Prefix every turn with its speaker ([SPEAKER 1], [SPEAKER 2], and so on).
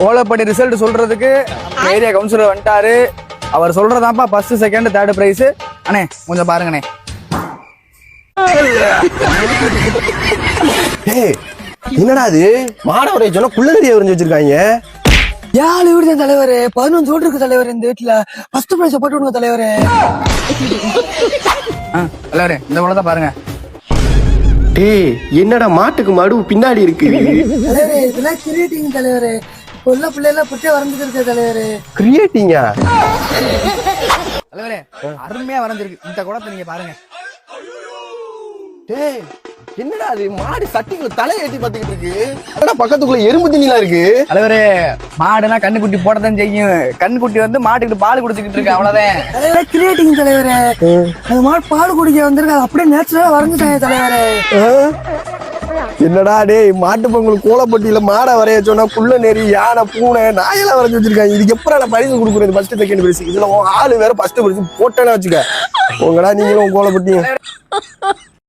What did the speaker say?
[SPEAKER 1] கோலப்பட்டி result சொல்றதுக்கு area councillor வந்துட்டாரு. அவர் சொல்றதாப்பா first second third prize. அண்ணே கொஞ்சம் பாருங்கண்ணே.
[SPEAKER 2] என்னடா அது மாடவரை சொன்னா குள்ள நிறைய வரைஞ்சு வச்சிருக்காங்க.
[SPEAKER 3] யாழ் விடுத தலைவரே, 11 ஓட்டு இருக்கு தலைவர். இந்த வீட்டுல ஃபர்ஸ்ட் பிரைஸ் போட்டு விடுங்க தலைவரே.
[SPEAKER 1] தலைவரே இந்த போலதான் பாருங்க.
[SPEAKER 2] டேய் என்னடா மாட்டுக்கு மடு பின்னாடி இருக்கு.
[SPEAKER 3] தலைவரே இதெல்லாம் கிரியேட்டிங் தலைவரே. உள்ள பிள்ளைல புட்டே வரைஞ்சிட்டு இருக்க தலைவரே.
[SPEAKER 2] கிரியேட்டிங்கா?
[SPEAKER 1] தலைவரே அருமையா வரைஞ்சிருக்கு. இந்த குளத்தை நீங்க பாருங்க.
[SPEAKER 2] டேய் என்னடா அது மாடு சட்டிக்குள்ள தலையை ஏற்றி பார்த்துக்கிட்டு இருக்கு. என்னடா பக்கத்துக்குள்ள எறும்பு தண்ணிலாம் இருக்கு.
[SPEAKER 1] தலைவரே மாடுனா கண்ணுக்குட்டி போடத்தான் செய்யும். கண்ணுக்குட்டி வந்து மாட்டுக்கிட்டு பால் குடிச்சுக்கிட்டு இருக்கு, அவ்வளவுதான்.
[SPEAKER 3] தலைவரே கிரியேட்டிங் தலைவரே. அது மாடு பால் குடிக்க வந்திருக்கு, அது அப்படியே நேச்சுரலா வரைஞ்சிட்டாங்க தலைவரே.
[SPEAKER 2] என்னடா டேய் மாட்டு பொங்கல் கோலப்பட்டியில மாடை வரைய சொன்னா புள்ள நெறி யானை பூனை நாயெல்லாம் வரைஞ்சு வச்சிருக்காங்க. இதுக்கு எப்பறம் நான் பரிசு கொடுக்குறது? First second prize. இதுல ஆளு வேற ஃபர்ஸ்ட் பிரைஸ் போட்டேன்னு வச்சுக்க. உங்களா நீங்களும் கோலப்பட்டியும்